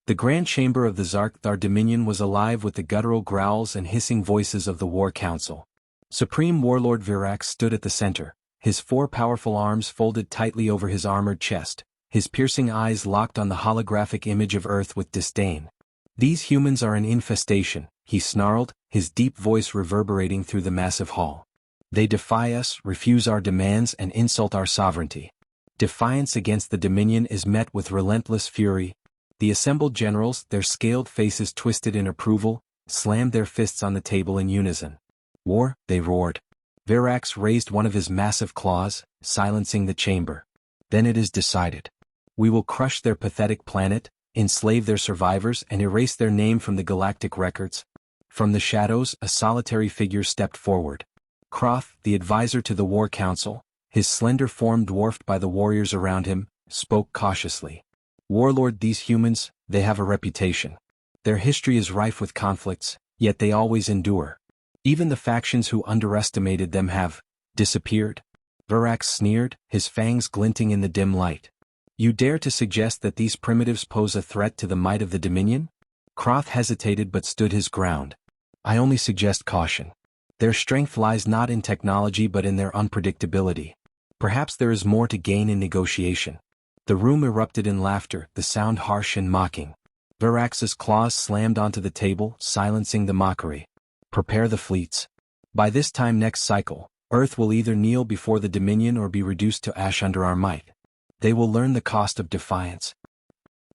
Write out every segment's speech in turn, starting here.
The grand chamber of the Zarkar Dominion was alive with the guttural growls and hissing voices of the War Council. Supreme Warlord Verax stood at the center, his 4 powerful arms folded tightly over his armored chest, his piercing eyes locked on the holographic image of Earth with disdain. "These humans are an infestation," he snarled, his deep voice reverberating through the massive hall. "They defy us, refuse our demands, and insult our sovereignty." Defiance against the Dominion is met with relentless fury. The assembled generals, their scaled faces twisted in approval, slammed their fists on the table in unison. "War," they roared. Verax raised one of his massive claws, silencing the chamber. "Then it is decided. We will crush their pathetic planet, enslave their survivors, and erase their name from the galactic records." From the shadows, a solitary figure stepped forward. Croth, the advisor to the War Council, his slender form dwarfed by the warriors around him, spoke cautiously. "Warlord, these humans, they have a reputation. Their history is rife with conflicts, yet they always endure. Even the factions who underestimated them have disappeared." Verax sneered, his fangs glinting in the dim light. "You dare to suggest that these primitives pose a threat to the might of the Dominion?" Croth hesitated but stood his ground. "I only suggest caution. Their strength lies not in technology but in their unpredictability. Perhaps there is more to gain in negotiation." The room erupted in laughter, the sound harsh and mocking. Verax's claws slammed onto the table, silencing the mockery. "Prepare the fleets. By this time next cycle, Earth will either kneel before the Dominion or be reduced to ash under our might. They will learn the cost of defiance."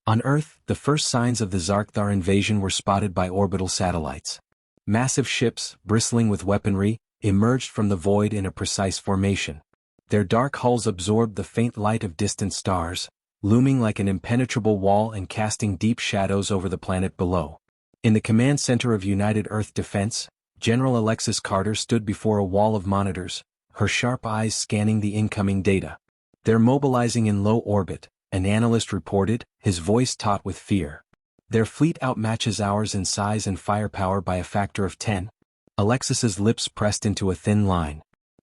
On Earth, the first signs of the Zarkar invasion were spotted by orbital satellites. Massive ships, bristling with weaponry, emerged from the void in a precise formation. Their dark hulls absorbed the faint light of distant stars, looming like an impenetrable wall and casting deep shadows over the planet below. In the command center of United Earth Defense, General Alexis Carter stood before a wall of monitors, her sharp eyes scanning the incoming data. "They're mobilizing in low orbit," an analyst reported, his voice taut with fear. "Their fleet outmatches ours in size and firepower by a factor of 10. Alexis's lips pressed into a thin line.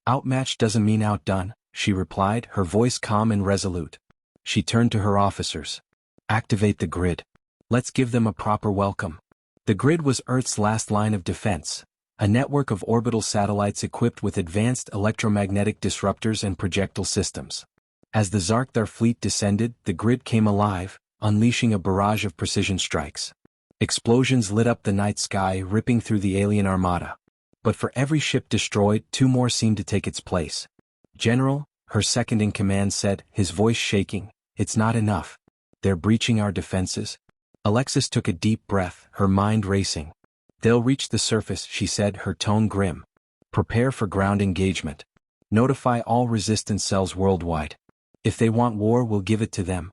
"Outmatched doesn't mean outdone," she replied, her voice calm and resolute. She turned to her officers. "Activate the grid. Let's give them a proper welcome." The grid was Earth's last line of defense, a network of orbital satellites equipped with advanced electromagnetic disruptors and projectile systems. As the Zarkar fleet descended, the grid came alive, unleashing a barrage of precision strikes. Explosions lit up the night sky, ripping through the alien armada. But for every ship destroyed, 2 more seemed to take its place. "General," her second-in-command said, his voice shaking, "it's not enough. They're breaching our defenses." Alexis took a deep breath, her mind racing. "They'll reach the surface," she said, her tone grim. "Prepare for ground engagement. Notify all resistance cells worldwide. If they want war, we'll give it to them."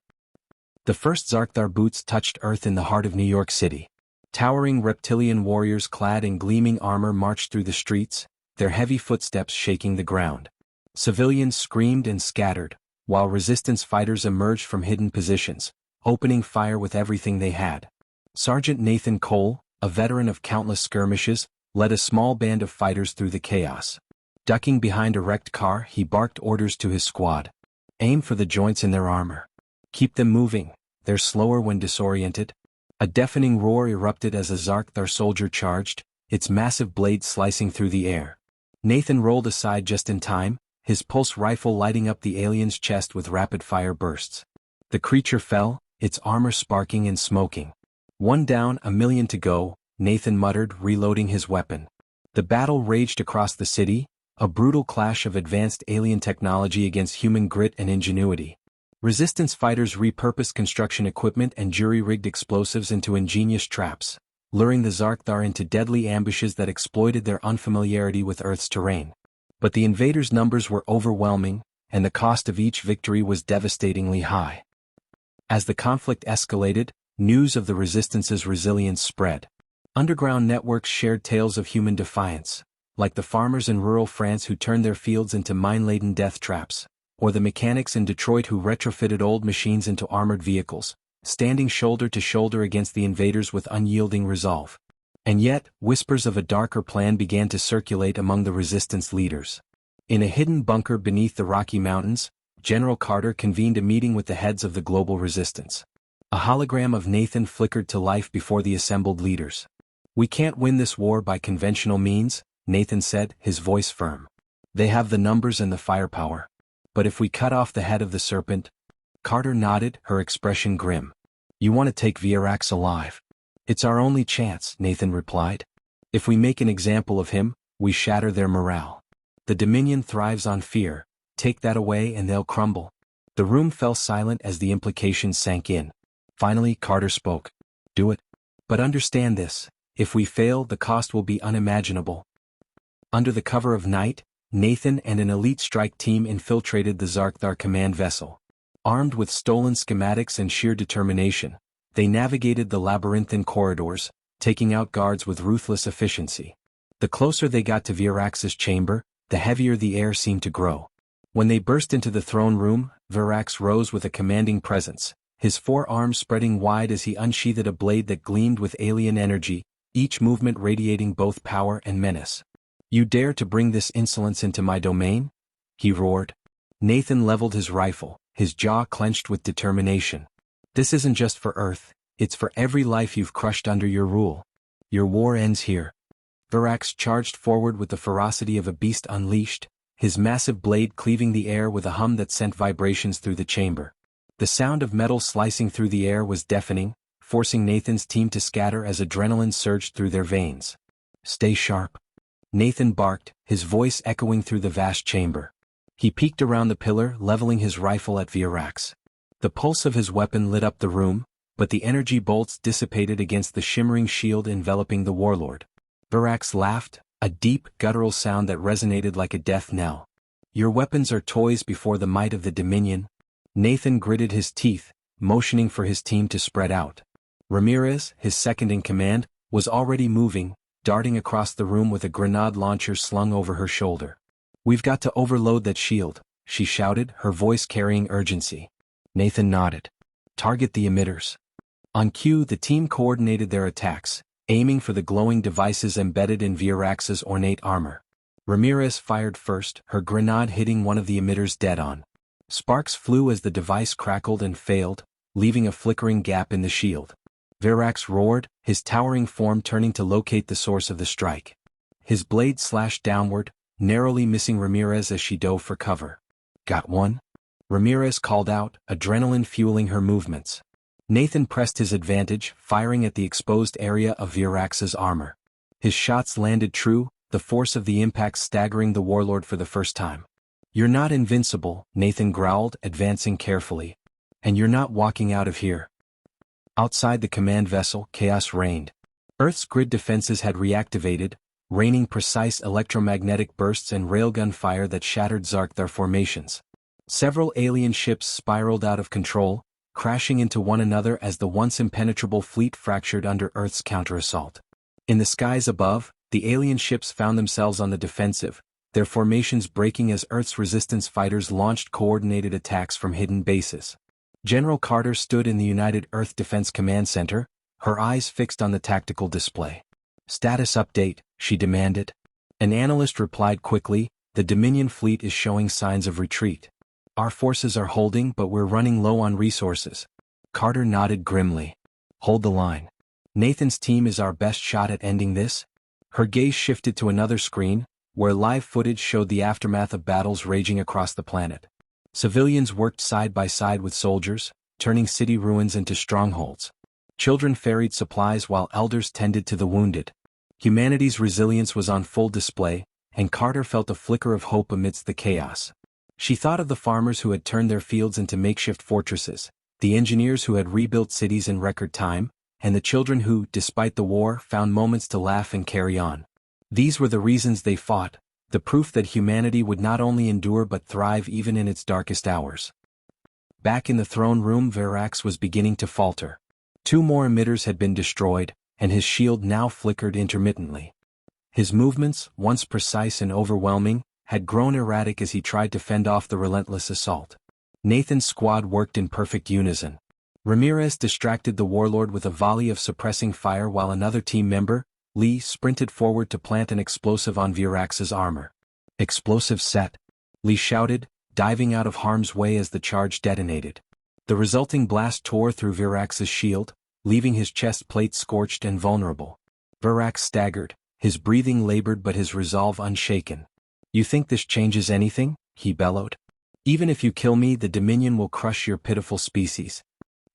The first Zarkar boots touched Earth in the heart of New York City. Towering reptilian warriors clad in gleaming armor marched through the streets, their heavy footsteps shaking the ground. Civilians screamed and scattered, while resistance fighters emerged from hidden positions, opening fire with everything they had. Sergeant Nathan Cole, a veteran of countless skirmishes, led a small band of fighters through the chaos. Ducking behind a wrecked car, he barked orders to his squad. "Aim for the joints in their armor. Keep them moving, they're slower when disoriented." A deafening roar erupted as a Zarkar soldier charged, its massive blade slicing through the air. Nathan rolled aside just in time, his pulse rifle lighting up the alien's chest with rapid-fire bursts. The creature fell, its armor sparking and smoking. "One down, 1,000,000 to go," Nathan muttered, reloading his weapon. The battle raged across the city, a brutal clash of advanced alien technology against human grit and ingenuity. Resistance fighters repurposed construction equipment and jury-rigged explosives into ingenious traps, luring the Zarkar into deadly ambushes that exploited their unfamiliarity with Earth's terrain. But the invaders' numbers were overwhelming, and the cost of each victory was devastatingly high. As the conflict escalated, news of the Resistance's resilience spread. Underground networks shared tales of human defiance, like the farmers in rural France who turned their fields into mine-laden death traps, or the mechanics in Detroit who retrofitted old machines into armored vehicles, standing shoulder to shoulder against the invaders with unyielding resolve. And yet, whispers of a darker plan began to circulate among the resistance leaders. In a hidden bunker beneath the Rocky Mountains, General Carter convened a meeting with the heads of the global resistance. A hologram of Nathan flickered to life before the assembled leaders. "We can't win this war by conventional means," Nathan said, his voice firm. "They have the numbers and the firepower. But if we cut off the head of the serpent—" Carter nodded, her expression grim. "You want to take Verax alive?" "It's our only chance," Nathan replied. "If we make an example of him, we shatter their morale. The Dominion thrives on fear. Take that away and they'll crumble." The room fell silent as the implications sank in. Finally, Carter spoke. "Do it. But understand this, if we fail, the cost will be unimaginable." Under the cover of night, Nathan and an elite strike team infiltrated the Zarkar command vessel. Armed with stolen schematics and sheer determination, they navigated the labyrinthine corridors, taking out guards with ruthless efficiency. The closer they got to Verax's chamber, the heavier the air seemed to grow. When they burst into the throne room, Verax rose with a commanding presence, his forearms spreading wide as he unsheathed a blade that gleamed with alien energy, each movement radiating both power and menace. "You dare to bring this insolence into my domain?" he roared. Nathan leveled his rifle, his jaw clenched with determination. "This isn't just for Earth, it's for every life you've crushed under your rule. Your war ends here." Verax charged forward with the ferocity of a beast unleashed, his massive blade cleaving the air with a hum that sent vibrations through the chamber. The sound of metal slicing through the air was deafening, forcing Nathan's team to scatter as adrenaline surged through their veins. "Stay sharp," Nathan barked, his voice echoing through the vast chamber. He peeked around the pillar, leveling his rifle at Verax. The pulse of his weapon lit up the room, but the energy bolts dissipated against the shimmering shield enveloping the Warlord. Verax laughed, a deep, guttural sound that resonated like a death knell. "Your weapons are toys before the might of the Dominion." Nathan gritted his teeth, motioning for his team to spread out. Ramirez, his second in command, was already moving, darting across the room with a grenade launcher slung over her shoulder. "We've got to overload that shield," she shouted, her voice carrying urgency. Nathan nodded. "Target the emitters." On cue, the team coordinated their attacks, aiming for the glowing devices embedded in Verax's ornate armor. Ramirez fired first, her grenade hitting one of the emitters dead on. Sparks flew as the device crackled and failed, leaving a flickering gap in the shield. Verax roared, his towering form turning to locate the source of the strike. His blade slashed downward, narrowly missing Ramirez as she dove for cover. "Got one?" Ramirez called out, adrenaline fueling her movements. Nathan pressed his advantage, firing at the exposed area of Verax's armor. His shots landed true, the force of the impact staggering the Warlord for the first time. "You're not invincible," Nathan growled, advancing carefully. "And you're not walking out of here." Outside the command vessel, chaos reigned. Earth's grid defenses had reactivated, raining precise electromagnetic bursts and railgun fire that shattered Zarkar formations. Several alien ships spiraled out of control, crashing into one another as the once impenetrable fleet fractured under Earth's counterassault. In the skies above, the alien ships found themselves on the defensive, their formations breaking as Earth's resistance fighters launched coordinated attacks from hidden bases. General Carter stood in the United Earth Defense Command Center, her eyes fixed on the tactical display. "Status update," she demanded. An analyst replied quickly, "The Dominion fleet is showing signs of retreat. Our forces are holding, but we're running low on resources." Carter nodded grimly. "Hold the line. Nathan's team is our best shot at ending this." Her gaze shifted to another screen, where live footage showed the aftermath of battles raging across the planet. Civilians worked side by side with soldiers, turning city ruins into strongholds. Children ferried supplies while elders tended to the wounded. Humanity's resilience was on full display, and Carter felt a flicker of hope amidst the chaos. She thought of the farmers who had turned their fields into makeshift fortresses, the engineers who had rebuilt cities in record time, and the children who, despite the war, found moments to laugh and carry on. These were the reasons they fought, the proof that humanity would not only endure but thrive even in its darkest hours. Back in the throne room, Verax was beginning to falter. 2 more emitters had been destroyed, and his shield now flickered intermittently. His movements, once precise and overwhelming, had grown erratic as he tried to fend off the relentless assault. Nathan's squad worked in perfect unison. Ramirez distracted the Warlord with a volley of suppressing fire while another team member, Lee, sprinted forward to plant an explosive on Verax's armor. "Explosive set," Lee shouted, diving out of harm's way as the charge detonated. The resulting blast tore through Verax's shield, leaving his chest plate scorched and vulnerable. Verax staggered, his breathing labored but his resolve unshaken. "You think this changes anything?" he bellowed. "Even if you kill me, the Dominion will crush your pitiful species."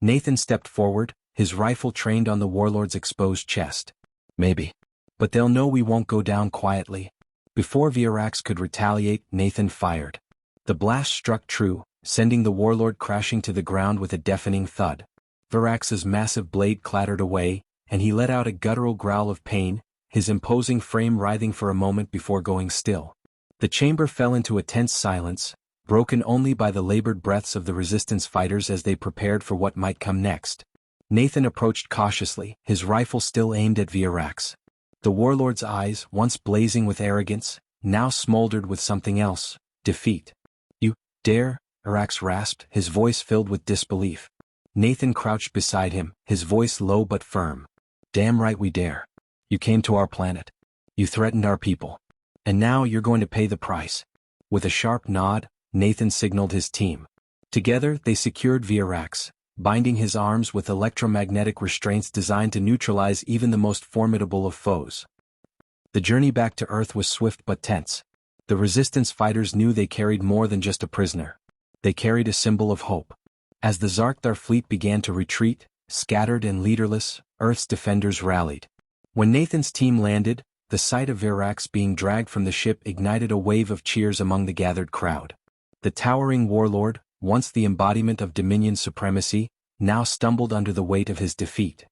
Nathan stepped forward, his rifle trained on the Warlord's exposed chest. "Maybe. But they'll know we won't go down quietly." Before Verax could retaliate, Nathan fired. The blast struck true, sending the Warlord crashing to the ground with a deafening thud. Verax's massive blade clattered away, and he let out a guttural growl of pain, his imposing frame writhing for a moment before going still. The chamber fell into a tense silence, broken only by the labored breaths of the Resistance fighters as they prepared for what might come next. Nathan approached cautiously, his rifle still aimed at Verax. The Warlord's eyes, once blazing with arrogance, now smoldered with something else: defeat. "You dare?" Verax rasped, his voice filled with disbelief. Nathan crouched beside him, his voice low but firm. "Damn right we dare. You came to our planet. You threatened our people. And now you're going to pay the price." With a sharp nod, Nathan signaled his team. Together they secured Verax, binding his arms with electromagnetic restraints designed to neutralize even the most formidable of foes. The journey back to Earth was swift but tense. The Resistance fighters knew they carried more than just a prisoner. They carried a symbol of hope. As the Zarkar fleet began to retreat, scattered and leaderless, Earth's defenders rallied. When Nathan's team landed, the sight of Verax being dragged from the ship ignited a wave of cheers among the gathered crowd. The towering Warlord, once the embodiment of Dominion supremacy, now stumbled under the weight of his defeat.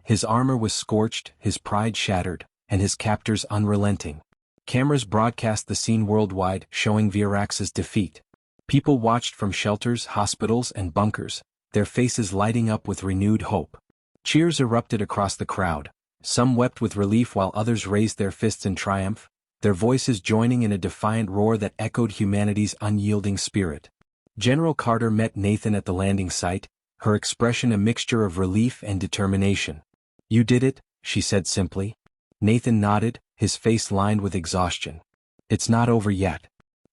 His armor was scorched, his pride shattered, and his captors unrelenting. Cameras broadcast the scene worldwide, showing Verax's defeat. People watched from shelters, hospitals, and bunkers, their faces lighting up with renewed hope. Cheers erupted across the crowd. Some wept with relief while others raised their fists in triumph, their voices joining in a defiant roar that echoed humanity's unyielding spirit. General Carter met Nathan at the landing site, her expression a mixture of relief and determination. "You did it," she said simply. Nathan nodded, his face lined with exhaustion. "It's not over yet.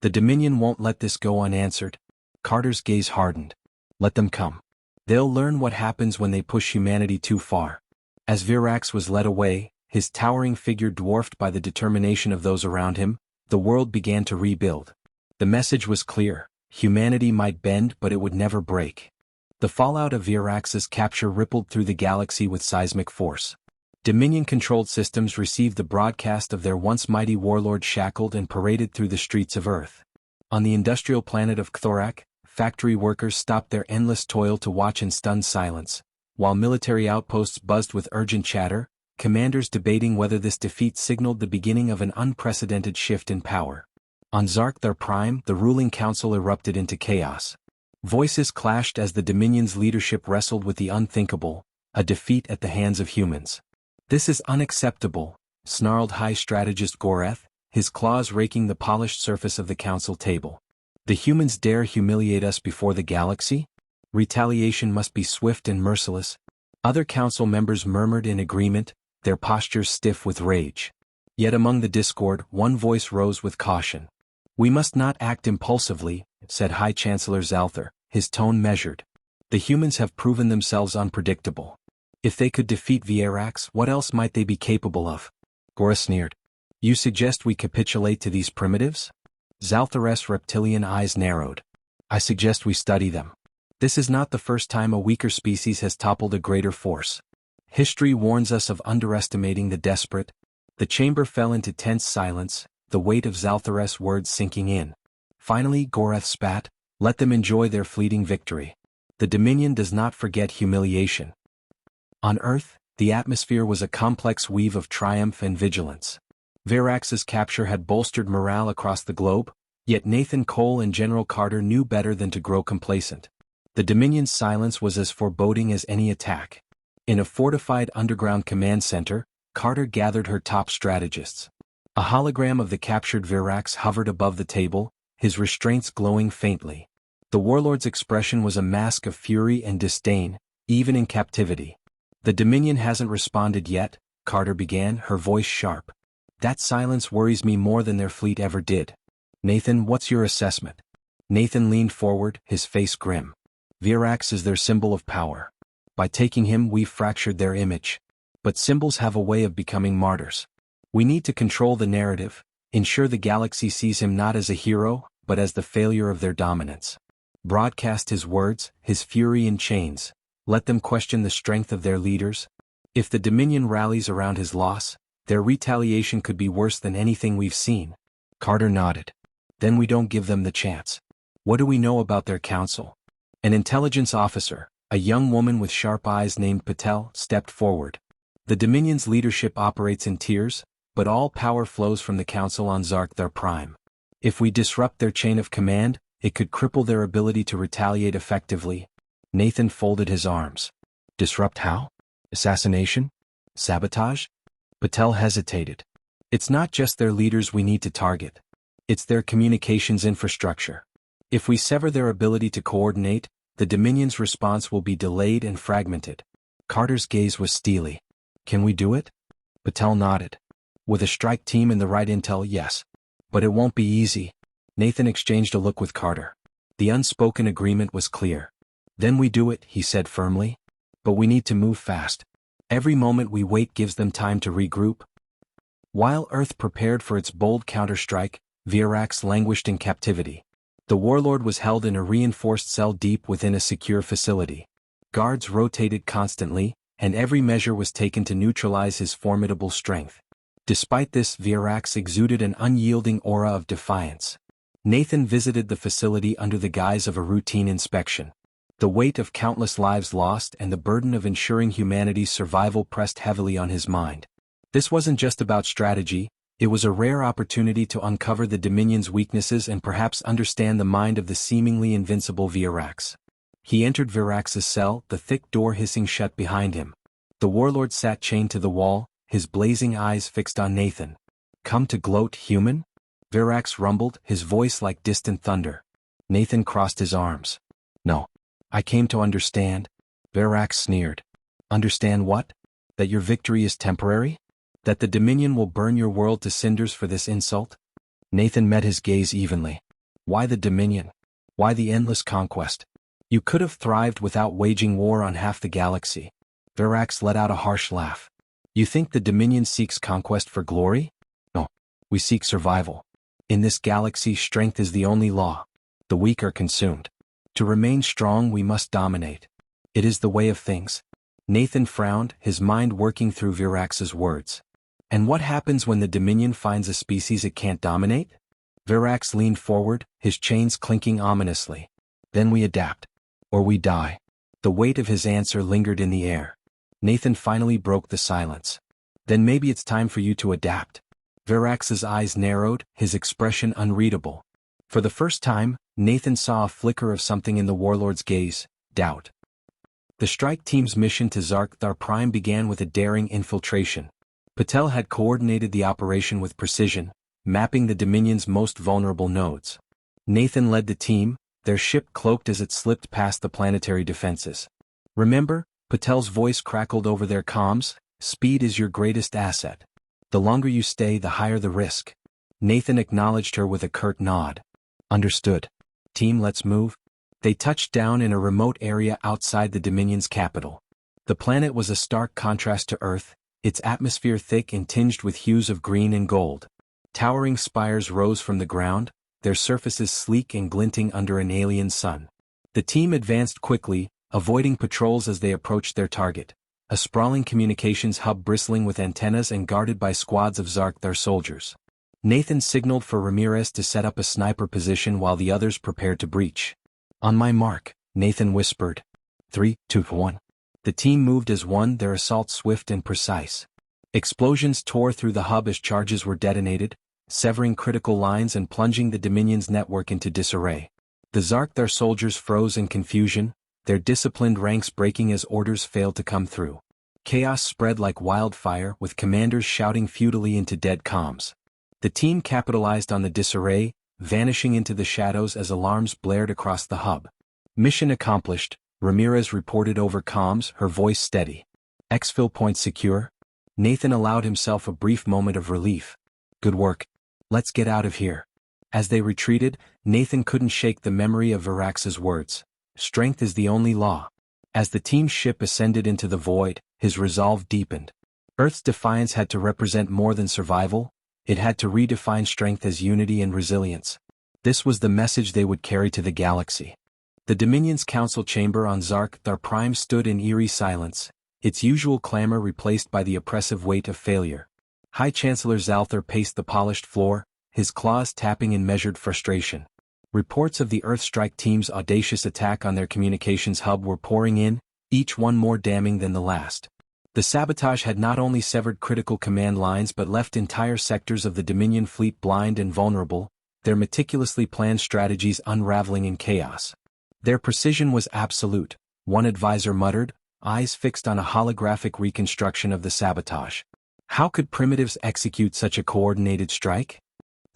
The Dominion won't let this go unanswered." Carter's gaze hardened. "Let them come. They'll learn what happens when they push humanity too far." As Verax was led away, his towering figure dwarfed by the determination of those around him, the world began to rebuild. The message was clear: humanity might bend but it would never break. The fallout of Verax's capture rippled through the galaxy with seismic force. Dominion-controlled systems received the broadcast of their once mighty warlord shackled and paraded through the streets of Earth. On the industrial planet of Ktorak, factory workers stopped their endless toil to watch in stunned silence, while military outposts buzzed with urgent chatter, commanders debating whether this defeat signaled the beginning of an unprecedented shift in power. On Zarkar Prime, the ruling council erupted into chaos. Voices clashed as the Dominion's leadership wrestled with the unthinkable, a defeat at the hands of humans. "This is unacceptable," snarled High Strategist Goreth, his claws raking the polished surface of the council table. "The humans dare humiliate us before the galaxy? Retaliation must be swift and merciless." Other council members murmured in agreement, their postures stiff with rage. Yet among the discord, one voice rose with caution. "We must not act impulsively," said High Chancellor Altor, his tone measured. "The humans have proven themselves unpredictable. If they could defeat Verax, what else might they be capable of?" Goreth sneered. "You suggest we capitulate to these primitives?" Zalthar's reptilian eyes narrowed. "I suggest we study them. This is not the first time a weaker species has toppled a greater force. History warns us of underestimating the desperate." The chamber fell into tense silence, the weight of Zalthar's words sinking in. Finally Goreth spat, "Let them enjoy their fleeting victory. The Dominion does not forget humiliation." On Earth, the atmosphere was a complex weave of triumph and vigilance. Verax's capture had bolstered morale across the globe, yet Nathan Cole and General Carter knew better than to grow complacent. The Dominion's silence was as foreboding as any attack. In a fortified underground command center, Carter gathered her top strategists. A hologram of the captured Verax hovered above the table, his restraints glowing faintly. The warlord's expression was a mask of fury and disdain, even in captivity. "The Dominion hasn't responded yet," Carter began, her voice sharp. "That silence worries me more than their fleet ever did. Nathan, what's your assessment?" Nathan leaned forward, his face grim. Verax is their symbol of power. By taking him, we've fractured their image. But symbols have a way of becoming martyrs. We need to control the narrative, ensure the galaxy sees him not as a hero, but as the failure of their dominance. Broadcast his words, his fury in chains. Let them question the strength of their leaders. If the Dominion rallies around his loss, their retaliation could be worse than anything we've seen. Carter nodded. Then we don't give them the chance. What do we know about their council? An intelligence officer, a young woman with sharp eyes named Patel, stepped forward. The Dominion's leadership operates in tiers, but all power flows from the council on Zarkar Prime. If we disrupt their chain of command, it could cripple their ability to retaliate effectively. Nathan folded his arms. Disrupt how? Assassination? Sabotage? Patel hesitated. It's not just their leaders we need to target. It's their communications infrastructure. If we sever their ability to coordinate, the Dominion's response will be delayed and fragmented. Carter's gaze was steely. Can we do it? Patel nodded. With a strike team and the right intel, yes. But it won't be easy. Nathan exchanged a look with Carter. The unspoken agreement was clear. Then we do it, he said firmly. But we need to move fast. Every moment we wait gives them time to regroup. While Earth prepared for its bold counterstrike, Verax languished in captivity. The Warlord was held in a reinforced cell deep within a secure facility. Guards rotated constantly, and every measure was taken to neutralize his formidable strength. Despite this, Verax exuded an unyielding aura of defiance. Nathan visited the facility under the guise of a routine inspection. The weight of countless lives lost and the burden of ensuring humanity's survival pressed heavily on his mind. This wasn't just about strategy, it was a rare opportunity to uncover the Dominion's weaknesses and perhaps understand the mind of the seemingly invincible Verax. He entered Verax's cell, the thick door hissing shut behind him. The Warlord sat chained to the wall, his blazing eyes fixed on Nathan. Come to gloat, human? Verax rumbled, his voice like distant thunder. Nathan crossed his arms. No. I came to understand. Verax sneered. Understand what? That your victory is temporary? That the Dominion will burn your world to cinders for this insult? Nathan met his gaze evenly. Why the Dominion? Why the endless conquest? You could have thrived without waging war on half the galaxy. Verax let out a harsh laugh. You think the Dominion seeks conquest for glory? No. We seek survival. In this galaxy, strength is the only law. The weak are consumed. To remain strong, we must dominate. It is the way of things. Nathan frowned, his mind working through Verax's words. And what happens when the Dominion finds a species it can't dominate? Verax leaned forward, his chains clinking ominously. Then we adapt. Or we die. The weight of his answer lingered in the air. Nathan finally broke the silence. Then maybe it's time for you to adapt. Verax's eyes narrowed, his expression unreadable. For the first time, Nathan saw a flicker of something in the Warlord's gaze, doubt. The strike team's mission to Zarkar Prime began with a daring infiltration. Patel had coordinated the operation with precision, mapping the Dominion's most vulnerable nodes. Nathan led the team, their ship cloaked as it slipped past the planetary defenses. Remember, Patel's voice crackled over their comms, speed is your greatest asset. The longer you stay, the higher the risk. Nathan acknowledged her with a curt nod. Understood. Team, let's move. They touched down in a remote area outside the Dominion's capital. The planet was a stark contrast to Earth, its atmosphere thick and tinged with hues of green and gold. Towering spires rose from the ground, their surfaces sleek and glinting under an alien sun. The team advanced quickly, avoiding patrols as they approached their target, a sprawling communications hub bristling with antennas and guarded by squads of Zarkar soldiers. Nathan signaled for Ramirez to set up a sniper position while the others prepared to breach. On my mark, Nathan whispered. 3, 2, 1. The team moved as one, their assault swift and precise. Explosions tore through the hub as charges were detonated, severing critical lines and plunging the Dominion's network into disarray. The Zarkar soldiers froze in confusion, their disciplined ranks breaking as orders failed to come through. Chaos spread like wildfire, with commanders shouting futilely into dead comms. The team capitalized on the disarray, vanishing into the shadows as alarms blared across the hub. Mission accomplished, Ramirez reported over comms, her voice steady. Exfil point secure? Nathan allowed himself a brief moment of relief. Good work. Let's get out of here. As they retreated, Nathan couldn't shake the memory of Verax's words. Strength is the only law. As the team's ship ascended into the void, his resolve deepened. Earth's defiance had to represent more than survival, it had to redefine strength as unity and resilience. This was the message they would carry to the galaxy. The Dominion's council chamber on Zarkar Prime stood in eerie silence, its usual clamor replaced by the oppressive weight of failure. High Chancellor Zalthar paced the polished floor, his claws tapping in measured frustration. Reports of the Earthstrike team's audacious attack on their communications hub were pouring in, each one more damning than the last. The Sabotage had not only severed critical command lines but left entire sectors of the Dominion fleet blind and vulnerable, their meticulously planned strategies unraveling in chaos. Their precision was absolute, one advisor muttered, eyes fixed on a holographic reconstruction of the Sabotage. How could primitives execute such a coordinated strike?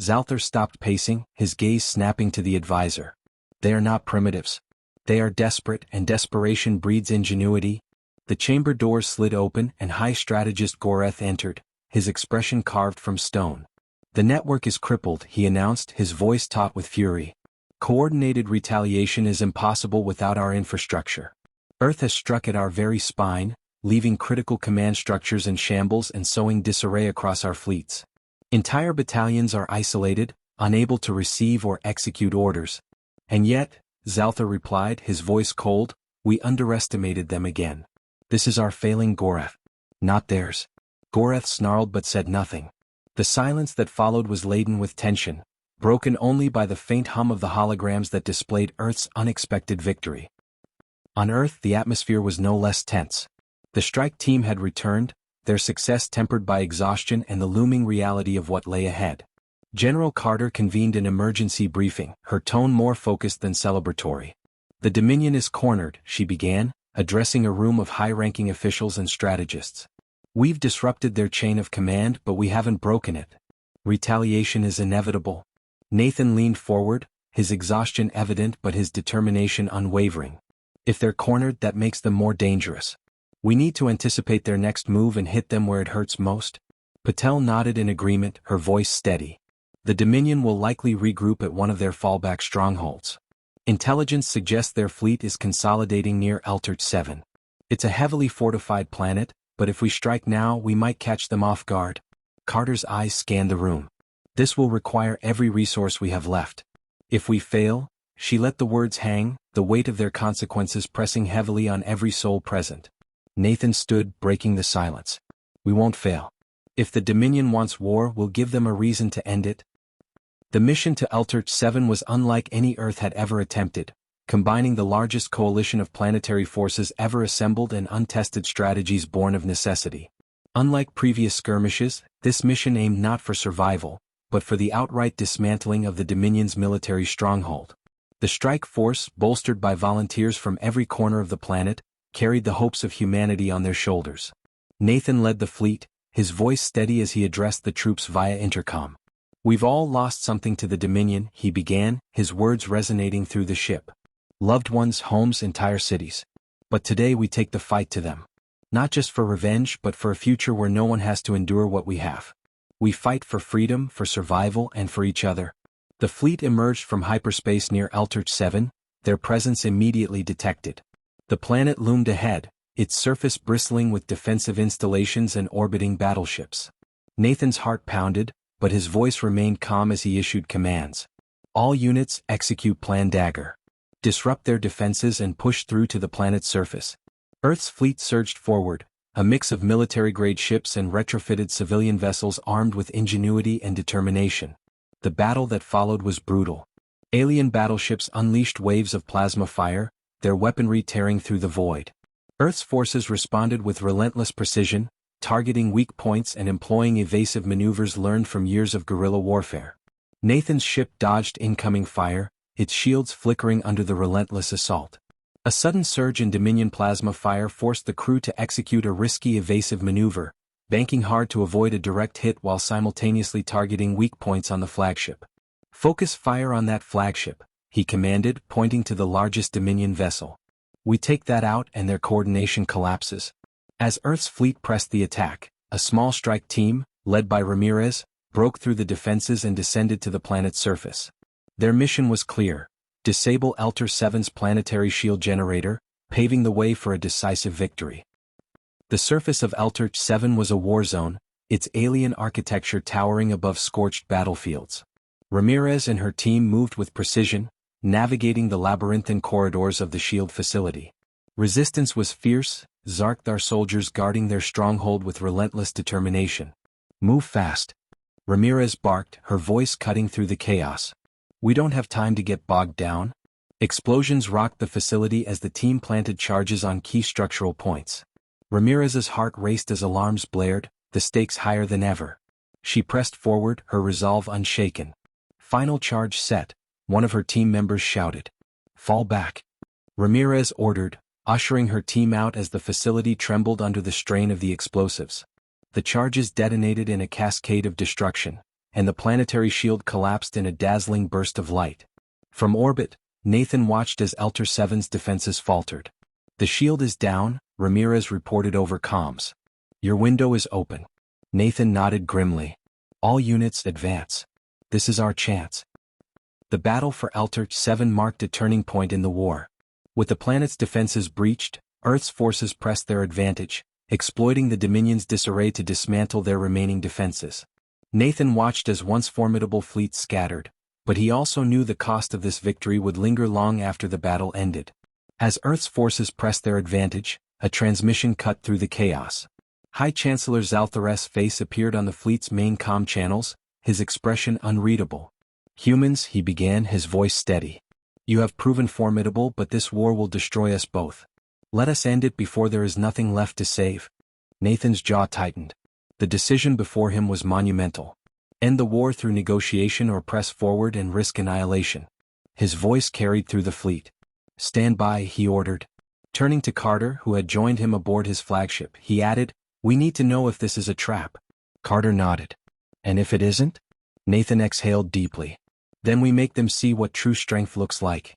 Zalthar stopped pacing, his gaze snapping to the advisor. They are not primitives. They are desperate, and desperation breeds ingenuity. The chamber doors slid open and High Strategist Goreth entered, his expression carved from stone. The network is crippled, he announced, his voice taut with fury. Coordinated retaliation is impossible without our infrastructure. Earth has struck at our very spine, leaving critical command structures in shambles and sowing disarray across our fleets. Entire battalions are isolated, unable to receive or execute orders. And yet, Zalthar replied, his voice cold, we underestimated them again. This is our failing, Goreth. Not theirs. Goreth snarled but said nothing. The silence that followed was laden with tension, broken only by the faint hum of the holograms that displayed Earth's unexpected victory. On Earth, the atmosphere was no less tense. The strike team had returned, their success tempered by exhaustion and the looming reality of what lay ahead. General Carter convened an emergency briefing, her tone more focused than celebratory. The Dominion is cornered, she began, addressing a room of high-ranking officials and strategists. We've disrupted their chain of command, but we haven't broken it. Retaliation is inevitable. Nathan leaned forward, his exhaustion evident but his determination unwavering. If they're cornered, that makes them more dangerous. We need to anticipate their next move and hit them where it hurts most. Patel nodded in agreement, her voice steady. The Dominion will likely regroup at one of their fallback strongholds. Intelligence suggests their fleet is consolidating near Altor 7. It's a heavily fortified planet, but if we strike now we might catch them off guard. Carter's eyes scanned the room. This will require every resource we have left. If we fail, she let the words hang, the weight of their consequences pressing heavily on every soul present. Nathan stood, breaking the silence. We won't fail. If the Dominion wants war, we'll give them a reason to end it. The mission to Altor 7 was unlike any Earth had ever attempted, combining the largest coalition of planetary forces ever assembled and untested strategies born of necessity. Unlike previous skirmishes, this mission aimed not for survival, but for the outright dismantling of the Dominion's military stronghold. The strike force, bolstered by volunteers from every corner of the planet, carried the hopes of humanity on their shoulders. Nathan led the fleet, his voice steady as he addressed the troops via intercom. We've all lost something to the Dominion, he began, his words resonating through the ship. Loved ones, homes, entire cities. But today we take the fight to them. Not just for revenge, but for a future where no one has to endure what we have. We fight for freedom, for survival, and for each other. The fleet emerged from hyperspace near Altor 7, their presence immediately detected. The planet loomed ahead, its surface bristling with defensive installations and orbiting battleships. Nathan's heart pounded, but his voice remained calm as he issued commands. All units, execute Plan Dagger. Disrupt their defenses and push through to the planet's surface. Earth's fleet surged forward, a mix of military-grade ships and retrofitted civilian vessels armed with ingenuity and determination. The battle that followed was brutal. Alien battleships unleashed waves of plasma fire, their weaponry tearing through the void. Earth's forces responded with relentless precision, targeting weak points and employing evasive maneuvers learned from years of guerrilla warfare. Nathan's ship dodged incoming fire, its shields flickering under the relentless assault. A sudden surge in Dominion plasma fire forced the crew to execute a risky evasive maneuver, banking hard to avoid a direct hit while simultaneously targeting weak points on the flagship. Focus fire on that flagship, he commanded, pointing to the largest Dominion vessel. We take that out and their coordination collapses. As Earth's fleet pressed the attack, a small strike team, led by Ramirez, broke through the defenses and descended to the planet's surface. Their mission was clear: Disable Altor 7's planetary shield generator, paving the way for a decisive victory. The surface of Altor 7 was a war zone, its alien architecture towering above scorched battlefields. Ramirez and her team moved with precision, navigating the labyrinthine corridors of the shield facility. Resistance was fierce, Zarkar soldiers guarding their stronghold with relentless determination. "Move fast," Ramirez barked, her voice cutting through the chaos. "We don't have time to get bogged down." Explosions rocked the facility as the team planted charges on key structural points. Ramirez's heart raced as alarms blared, the stakes higher than ever. She pressed forward, her resolve unshaken. "Final charge set," one of her team members shouted. "Fall back," Ramirez ordered, ushering her team out as the facility trembled under the strain of the explosives. The charges detonated in a cascade of destruction, and the planetary shield collapsed in a dazzling burst of light. From orbit, Nathan watched as Altor 7's defenses faltered. "The shield is down," Ramirez reported over comms. "Your window is open." Nathan nodded grimly. "All units advance. This is our chance." The battle for Altor 7 marked a turning point in the war. With the planet's defenses breached, Earth's forces pressed their advantage, exploiting the Dominion's disarray to dismantle their remaining defenses. Nathan watched as once formidable fleets scattered, but he also knew the cost of this victory would linger long after the battle ended. As Earth's forces pressed their advantage, a transmission cut through the chaos. High Chancellor Zalthar's face appeared on the fleet's main comm channels, his expression unreadable. "Humans," he began, his voice steady. "You have proven formidable, but this war will destroy us both. Let us end it before there is nothing left to save." Nathan's jaw tightened. The decision before him was monumental. End the war through negotiation or press forward and risk annihilation. His voice carried through the fleet. "Stand by," he ordered. Turning to Carter, who had joined him aboard his flagship, he added, "We need to know if this is a trap." Carter nodded. "And if it isn't?" Nathan exhaled deeply. "Then we make them see what true strength looks like."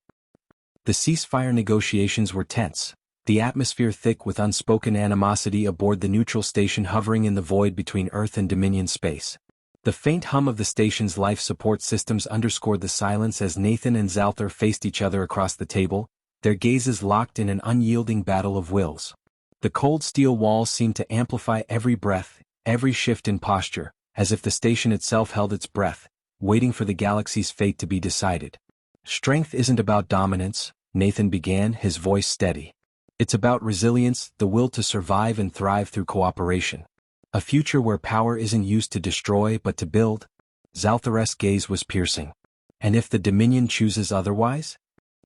The ceasefire negotiations were tense, the atmosphere thick with unspoken animosity aboard the neutral station hovering in the void between Earth and Dominion space. The faint hum of the station's life support systems underscored the silence as Nathan and Zalthar faced each other across the table, their gazes locked in an unyielding battle of wills. The cold steel walls seemed to amplify every breath, every shift in posture, as if the station itself held its breath, waiting for the galaxy's fate to be decided. "Strength isn't about dominance," Nathan began, his voice steady. "It's about resilience, the will to survive and thrive through cooperation. A future where power isn't used to destroy but to build." Zalthar's gaze was piercing. "And if the Dominion chooses otherwise?"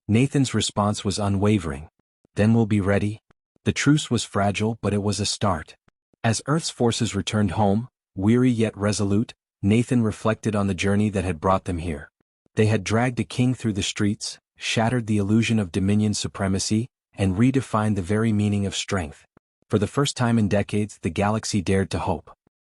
Nathan's response was unwavering. "Then we'll be ready." The truce was fragile, but it was a start. As Earth's forces returned home, weary yet resolute, Nathan reflected on the journey that had brought them here. They had dragged a king through the streets, shattered the illusion of Dominion supremacy, and redefined the very meaning of strength. For the first time in decades, the galaxy dared to hope.